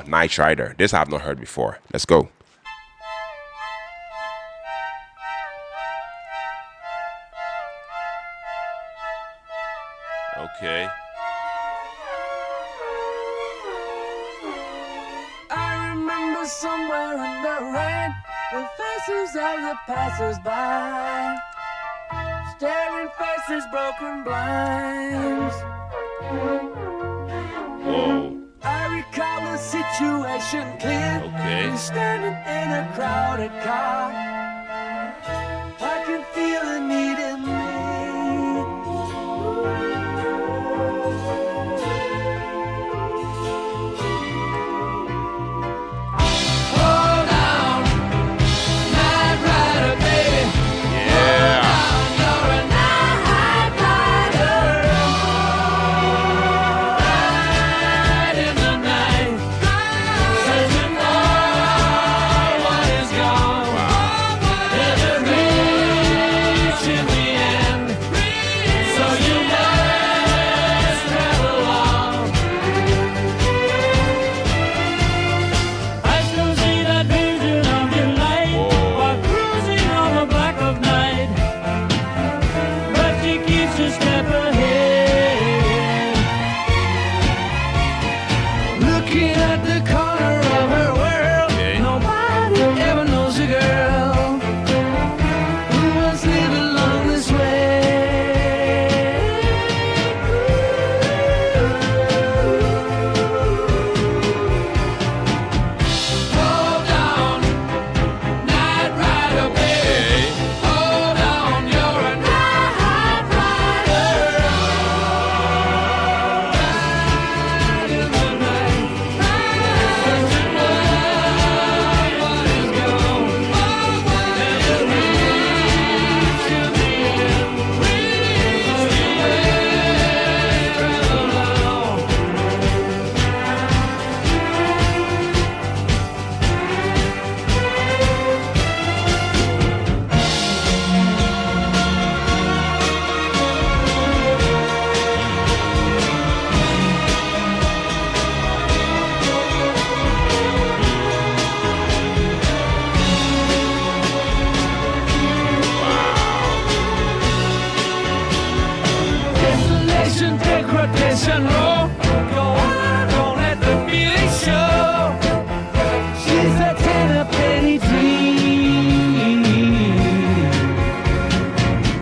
Nightrider. This I have not heard before. Let's go. Okay. I remember somewhere in the rain, the faces of the passers-by, staring faces, broken blinds. Whoa. I recall the situation clear. Okay. You're standing in a crowded car. I can feel the need in me. Hold on, Nightrider, baby. Yeah. You're a Nightrider. Ride in the night, searching for what is gone. There's a reach in the end, so you must travel on. I still see that vision of your light while cruising on the black of night, but she keeps a step ahead, looking at the corner of her world. Okay. Nobody ever knows a girl who must live along this way. Hold on, Nightrider, baby. Hold on, you're a Nightrider. Ride in the night, searching for what is gone. There's a reach to the end, so you must travel on. Destination, take rotation, roll. Go on, don't let the feeling show. She's a tender penny dream.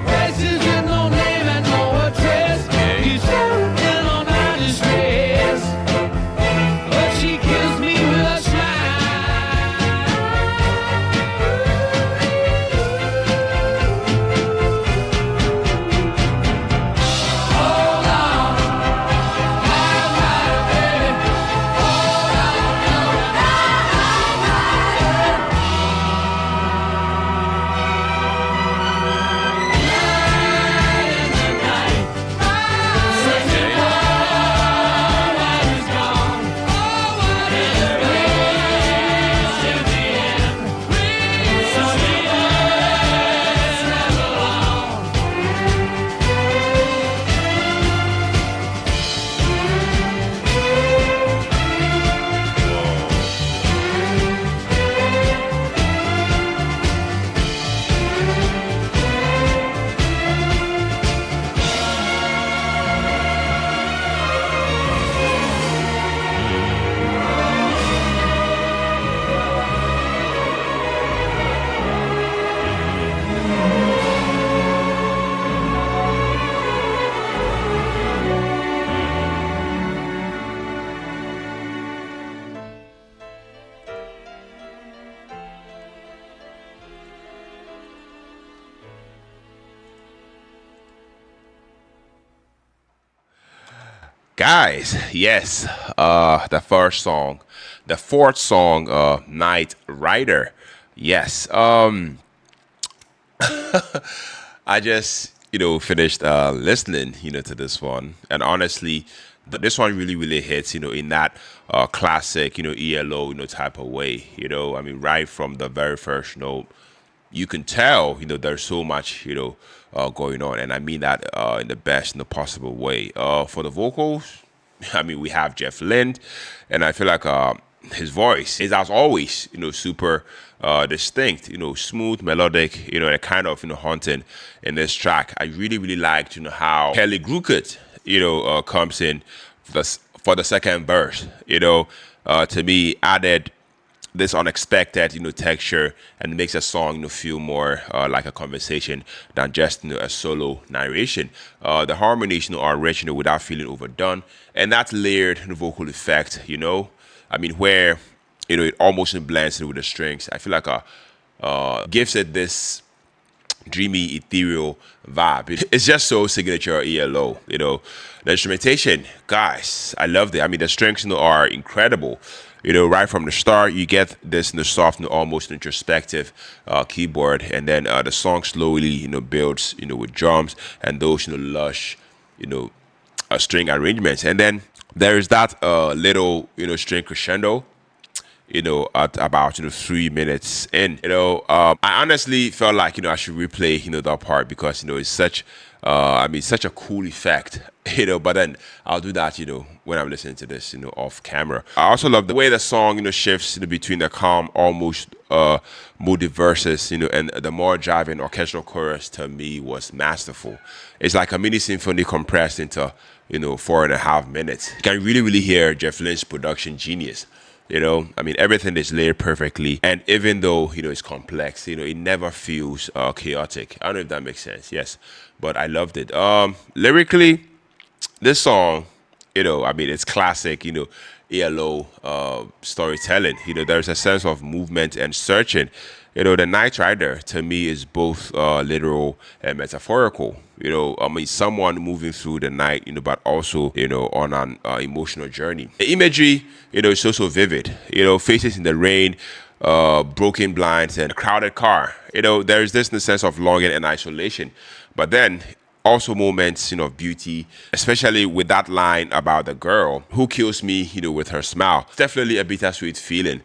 Faces with no name and no address. Keeps everything on my distress, but she kills me with a Hold on, Nightrider, baby. Hold on, you're a Nightrider. Ride in the night, searching for what is gone. There's a reach to the end, so you must travel on. Guys, yes. The first song. The fourth song, Nightrider. Yes. I just, finished listening, to this one. And honestly, this one really, really hits, in that classic, ELO, type of way. I mean, right from the very first note, you can tell, there's so much, going on. And I mean that in the best, possible way. For the vocals, I mean, we have Lynne, and I feel like his voice is, as always, super distinct, smooth, melodic, and kind of, haunting in this track. I really, really liked, how Kelly Crooked, comes in for the second verse, to me added this unexpected, texture, and makes a song, feel more like a conversation than just, a solo narration. The harmonies, are rich, without feeling overdone, and that layered vocal effect, I mean, where it almost blends in with the strings. I feel like gives it this dreamy, ethereal vibe. It's just so signature ELO. The instrumentation, guys, I loved it. I mean, the strings, are incredible. Right from the start, you get this soft, almost introspective keyboard, and then the song slowly, builds, with drums and those, lush, you know, string arrangements, and then there is that little, string crescendo, at about 3 minutes in. I honestly felt like I should replay that part because it's such such a cool effect. But then I'll do that when I'm listening to this off camera. I also love the way the song shifts between the calm, almost moody verses and the more driving orchestral chorus. To me, was masterful. It's like a mini symphony compressed into 4.5 minutes. You can really hear Jeff Lynne's production genius. I mean, everything is layered perfectly, and even though it's complex, it never feels chaotic. I don't know if that makes sense. Yes, but I loved it. Lyrically, this song, I mean, it's classic, ELO storytelling. There's a sense of movement and searching. The Nightrider to me is both literal and metaphorical. I mean, someone moving through the night, but also, on an emotional journey. The imagery, is so vivid. Faces in the rain, broken blinds, and a crowded car. There's this sense of longing and isolation. But then also moments, of beauty, especially with that line about the girl who kills me, with her smile. It's definitely a bittersweet feeling,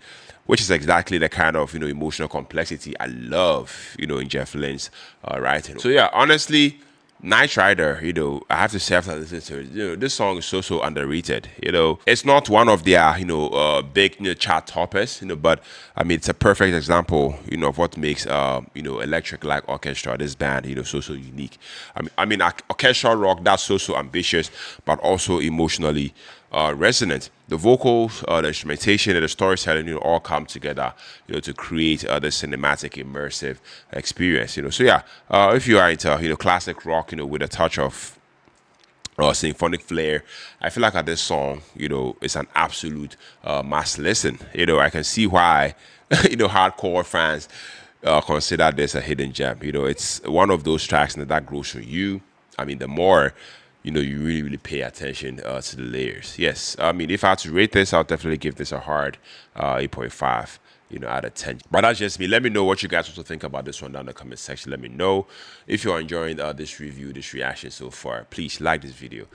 which is exactly the kind of, emotional complexity I love, in Jeff Lynne's writing. So yeah, honestly, Nightrider, I have to say after listening to it, this song is so underrated. It's not one of their, big, chart toppers, but I mean, it's a perfect example, of what makes, Electric Light Orchestra, this band, so unique. I mean, orchestral rock that's so ambitious, but also emotionally resonant. The vocals, the instrumentation, and the storytelling, all come together, to create this cinematic, immersive experience. So yeah, if you are into, classic rock, with a touch of symphonic flair, I feel like this song, is an absolute must listen. I can see why, hardcore fans consider this a hidden gem. It's one of those tracks that grows for you. I mean, the more you really pay attention to the layers. Yes, I mean, if I had to rate this, I'll definitely give this a hard 8.5, out of 10. But that's just me. Let me know what you guys also think about this one down in the comment section. Let me know if you're enjoying this review, this reaction so far. Please like this video.